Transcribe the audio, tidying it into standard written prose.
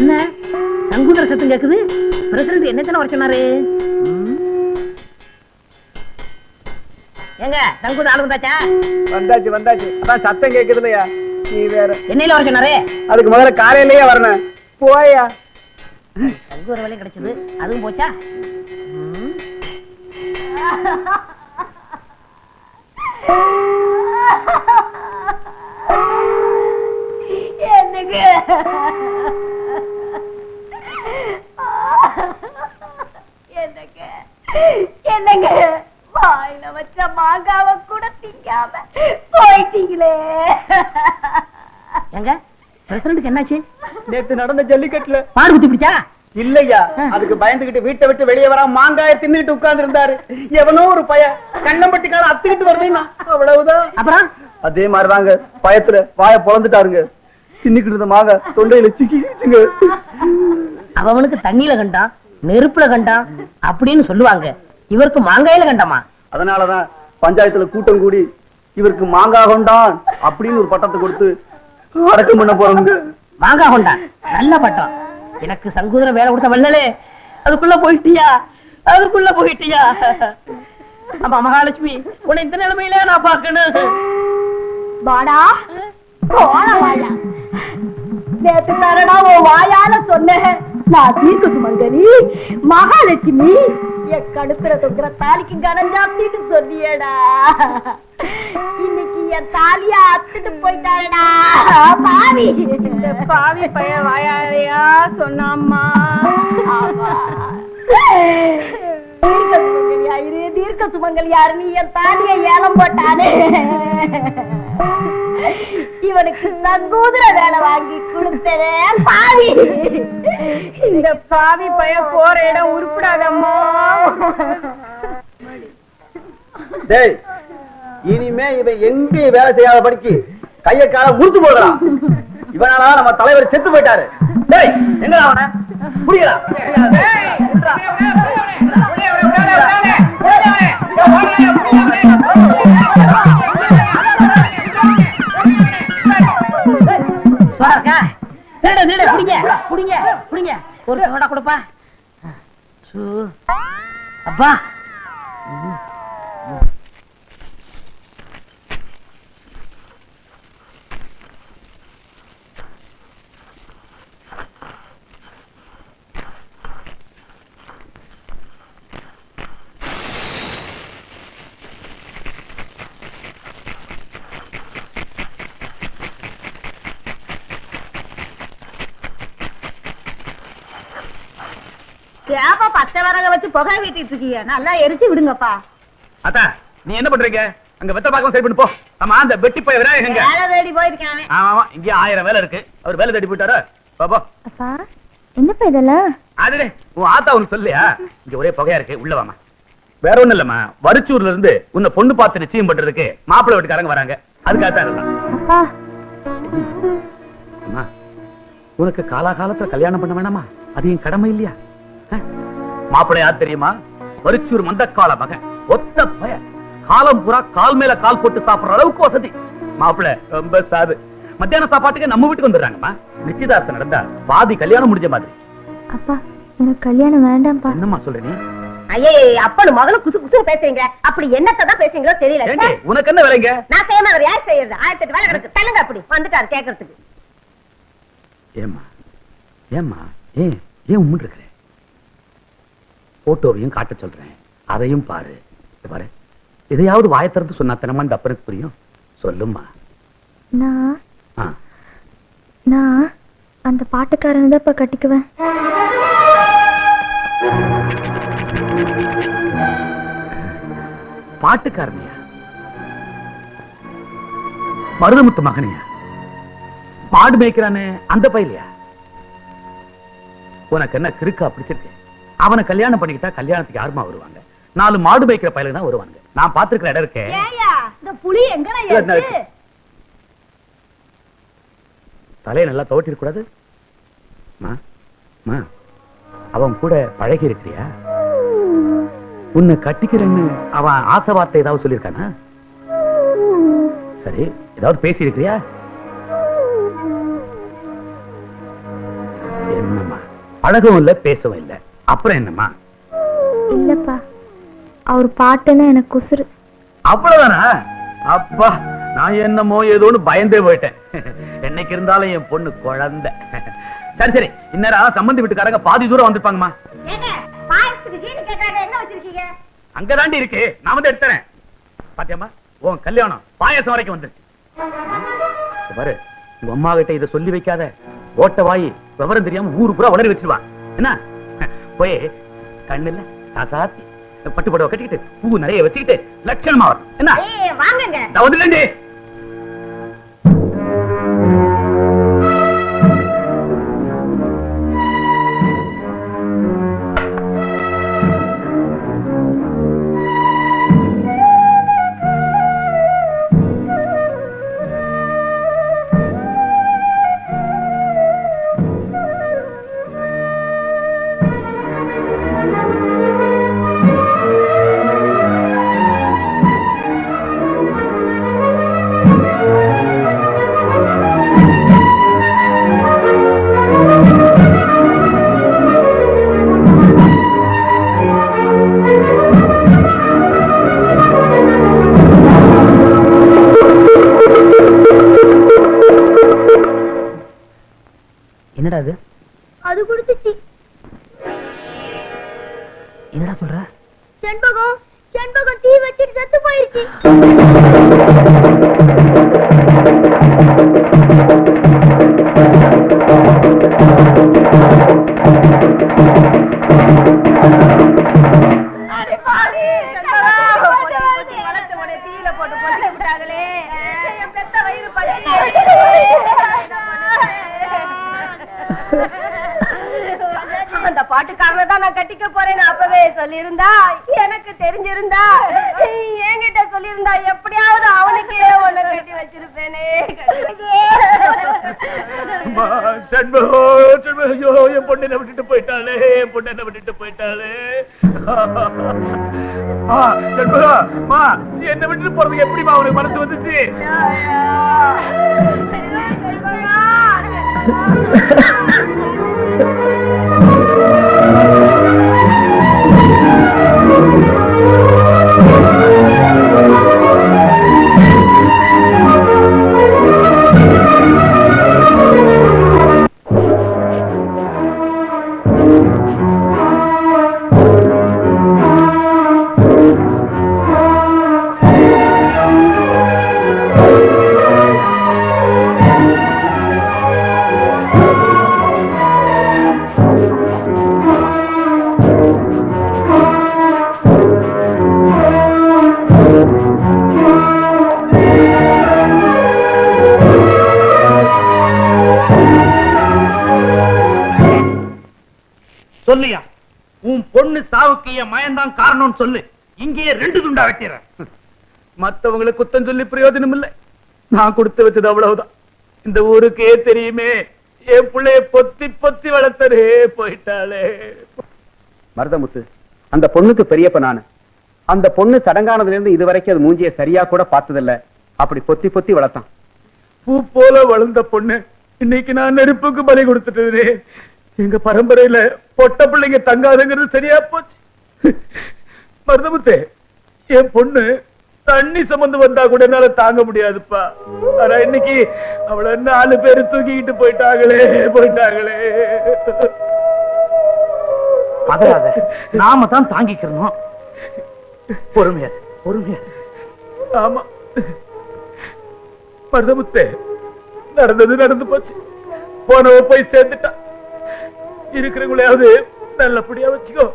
என்ன சங்குதர சத்தம் கேக்குது? பிரசிடண்ட் என்னத்தன வர சொன்னாரு? எங்க சங்குத ஆளு வந்தாச்சா? வந்தாச்சு வந்தாச்சு. அதான் சத்தம் கேக்குது இல்லையா? நீ வேற என்னையில வர சொன்னாரு? அதுக்கு முதல்ல காலையிலேயே வரணும். போயா சங்குதர வேலையும் கிடைச்சது, அதுவும் போச்சா? என்னங்க என்னங்க என்னங்க வாயில வச்ச மாங்காவ கூட திங்காம போயிட்டீங்களே. எங்க பிரசிடண்ட்க்கு என்னாச்சு? நேத்து நடந்த ஜல்லிக்கட்டுல பாடு குத்தி பிடிச்சா? இல்லையா, அதுக்கு பயந்துகிட்டு வீட்டை விட்டு வெளியே வர மாங்காய தின்னுட்டு உட்கார்ந்து இருந்தாரு. எவனோ ஒரு பய கண்ணம்பட்டிக்கார அத்துக்கிட்டு வருதுன்னா அவ்வளவுதான். அப்புறம் அதே மாதிரிதாங்க பயத்துல வாய பொழந்துட்டாருங்க. தின்னுக்கிட்டு இருந்த மாங்க தொண்டையில சிக்கிச்சுங்க. அவனுக்கு தண்ணியில கண்டான், நெருப்புல கண்டான் அப்படின்னு சொல்லுவாங்க. இவருக்கு மாங்காயில கண்டாமா? அதனாலதான் பஞ்சாயத்துல கூட்டம் கூடி இவருக்கு மாங்காய் கொண்டான் அப்படின்னு ஒரு பட்டத்தை கொடுத்து அடக்கம் பண்ண போறாங்க. மாங்காய் கொண்டான் நல்ல பட்டம். எனக்கு சங்குதர வேலை கொடுத்த வல்லலே, அதுக்குள்ள போயிட்டியா? அதுக்குள்ள போயிட்டியா? அப்பா மகாலட்சுமி, உன்னை இந்த நிலைமையில நான் பார்க்கணும். வாடா போடா வாயா. நேத்து தரடா உன் வாயால சொன்னேன். நான் தீர்க்க சுமங்கலி மகாலட்சுமி என் கடுப்புற தொங்குற தாலிக்கு கடன் ஜாப்திட்டு சொன்னியடா. இன்னைக்கு என் தாலிய அத்துட்டு போயிட்டாடா பாவி. இந்த பாவி பையன் வாயாலையா சொன்னாம்மா. தீர்க்க சுமங்கலி யாரு? நீ என் தாலிய ஏலம் போட்டானே. இவனுக்கு சங்கூதர வேலை வாங்கி கொடுத்ததே பாவி. இந்த பாவி பையன் போற இடம் உருப்படாதம்மா. டேய், இனிமே இவன் எங்கேயும் வேலை செய்யாத படிக்கு கைய கால முறிச்சு போடுறான். இவனால நம்ம தலைவர் செத்து போயிட்டாரு. டேய், எங்க அவன புரியல? ஒரு சோடா கொடுப்பா. அப்பா ஏப்பா பச்சை வரக வச்சு புகை வீட்டிட்டு இருக்கீங்க, நல்லா எரிச்சு விடுங்கப்பா. அத்தா, நீ என்ன பண்றீங்க? அங்க வெத்த பாக்கம் சரி பண்ணு போ. ஆமா, அந்த வெட்டி போய் விராயங்க வேலை தேடி போயிருக்கானே. ஆமா, இங்க 1000 வேலை இருக்கு. அவர் வேலை தேடி போயிட்டாரா? பாப்பா அப்பா என்னப்பா இதெல்லாம்? அதுலே உன் ஆத்தா உனக்கு சொல்லியா? இங்க ஒரே புகையா இருக்கு, உள்ள வாமா. வேற ஒண்ணும் இல்லம்மா, வரிச்சூர்ல இருந்து உன்னை பொண்ணு பார்த்து நிச்சயம் பண்றதுக்கு மாப்பிள்ளை வீட்டுக்காரங்க வராங்க. அதுக்காகத்தான் இருக்கலாம். அப்பா அம்மா, உனக்கு காலாகாலத்துல கல்யாணம் பண்ண வேணாமா? அது என் கடமை இல்லையா? மாப்பிள்ளை யார் தெரியுமா? வரிச்சூர் மந்தக்கால மகன், ஒத்த பய, காலம் பூரா கால் மேல கால் போட்டு சாப்பிடுற அளவுக்கு வசதி. மாப்பிள்ளை ரொம்ப சாது. மத்தியான சாப்பாட்டுக்கு நம்ம வீட்டுக்கு வந்துடுறாங்கம்மா. நிச்சயதார்த்தம் நடந்தா பாதி கல்யாணம் முடிஞ்ச மாதிரி. அப்பா எனக்கு கல்யாணம் வேண்டாம்ப்பா. என்னம்மா சொல்ற நீ? ஐயே அப்பனு மகளும் குசு குசு பேசுறீங்க. அப்படி என்னத்தான் பேசுறீங்களோ தெரியல. உனக்கு என்ன வேலைங்க? நான் செய்யாம அவர் யார் செய்யறது? 1008 வேலை கிடக்கு. தள்ளுங்க. அப்படி வந்துட்டாரு கேட்கறதுக்கு. ஏம்மா ஏம்மா ஏன் ஏன் உம்முன்னு இருக்கிற? போட்டோவையும் காட்ட சொல்றேன், அதையும் பாரு. பாரு, எதையாவது வாய திறந்து சொன்னா தினமா இந்த அப்பனுக்கு புரியும். சொல்லும்மா. நான் அந்த பாட்டுக்காரன் தான் இப்ப கட்டிக்குவேன். பாட்டுக்காரனையா? மருதமுத்து மகனையா? மாடு மேய்க்கிறானே அந்த பையலையா? உனக்கு என்ன கிறுக்கா பிடிச்சிருக்கு? அவனை கல்யாணம் பண்ணிக்கிட்டா கல்யாணத்துக்கு யாருமா வருவாங்க? 4 மாடு மேய்க்கிற பையலுக்கு தான் வருவாங்க. நான் பாத்துருக்கிற இடம் இருக்கேன். இந்த புலி எங்கடா இருக்கு? தலையை நல்லா தோட்டி இருக்க கூடாது. அவன் கூட பழகி இருக்கிறியா? உன்னை கட்டிக்கிறேன்னு அவன் ஆசை வார்த்தை ஏதாவது சொல்லியிருக்கானா? சரி, ஏதாவது பேசி இருக்கிறியா? பழகவும் இல்ல பேசவும் இல்ல, அப்புறம் என்னம்மா? இல்லப்பா, அவர் பாட்டுன்னா எனக்கு குசுறு. அவ்வளவுதானா? அப்பா, நான் என்னமோ ஏதோன்னு பயந்தே போயிட்டேன். என்னைக்கு இருந்தாலும் என் பொண்ணு குழந்தை. சரி சரி, இந்நேரம் சம்பந்தி வீட்டுக்காரங்க பாதி தூரம் வந்திருப்பாங்கம்மா. அங்கதாண்டி இருக்கு, நான் வந்து எடுத்துறேன். பாத்தியம்மா, உன் கல்யாணம் பாயசம் வரைக்கும் வந்துருச்சு. பாரு, உங்க அம்மா கிட்ட இதை சொல்லி வைக்காத. ஓட்ட வாயி விவரம் தெரியாம ஊரு பூரா உளறி வச்சிருவா. என்ன போய் கண்ணுல காசாத்தி பட்டு புடவை கட்டிக்கிட்டு பூ நிறைய வச்சுக்கிட்டு லட்சணமா வரும். என்ன வாங்க வந்துடே. என்னடா அது? அது குடிச்சிச்சு. என்னடா சொல்ற? செண்பகம் செண்பகம் தீ வச்சிட்டு செத்து போயிருச்சு. அந்த பாட்டுக்காரனை தான் நான் கட்டிக்க போறேன்னு அப்பவே சொல்லியிருந்தா, எனக்கு தெரிஞ்சிருந்தா, என்கிட்ட சொல்லியிருந்தா எப்படியாவது அவனுக்கே ஒண்ணு கட்டி வச்சிருப்பேனே. என் பொண்ணை விட்டுட்டு போயிட்டாளே, என் பொண்ணை விட்டுட்டு போயிட்டாளே. என்ன விட்டுட்டு போறதுக்கு எப்படிமா அவனுக்கு மனசு வந்துச்சு? சொல்லியா, உன் பொண்ணு சாவுக்கு என் மயன்தான் காரணம் சொல்லு. இங்கேயே 2 துண்டா வெட்டிறேன். மத்தவங்களுக்கு குத்தம் சொல்லி பிரயோஜனம் இல்லை. நான் கொடுத்து வச்சது அவ்வளவுதான். இந்த ஊருக்கே தெரியுமே, என் பிள்ளைய பொத்தி பொத்தி வளர்த்தரே போயிட்டாளே. மருதமுத்து, அந்த பொண்ணுக்கு பெரியப்ப நானு. அந்த பொண்ணு சடங்கானதுல இருந்து இதுவரைக்கும் அது மூஞ்சிய சரியா கூட பார்த்ததில்ல. அப்படி பொத்தி பொத்தி வளர்த்தான். பூ போல வளர்ந்த பொண்ணு இன்னைக்கு நான் நெருப்புக்கு பலி கொடுத்துட்டு எங்க பரம்பரையில பொட்ட பிள்ளைங்க தங்காதுங்கிறது சரியா போச்சு. மருதமுத்தே, என் பொண்ணு தண்ணி சுமந்து வந்தா கூட என்னால தாங்க முடியாதுப்பா. ஆனா இன்னைக்கு அவள 4 பேரு தூக்கிக்கிட்டு போயிட்டாங்களே. நாம தான் தாங்கிக்கிறோம். பொறுமையா. ஆமா மருதமுத்தே, நடந்தது நடந்து போச்சு. போனவ போய் சேர்ந்துட்டா. இருக்கிறவங்களையாவது நல்லபடியா வச்சுக்கோ.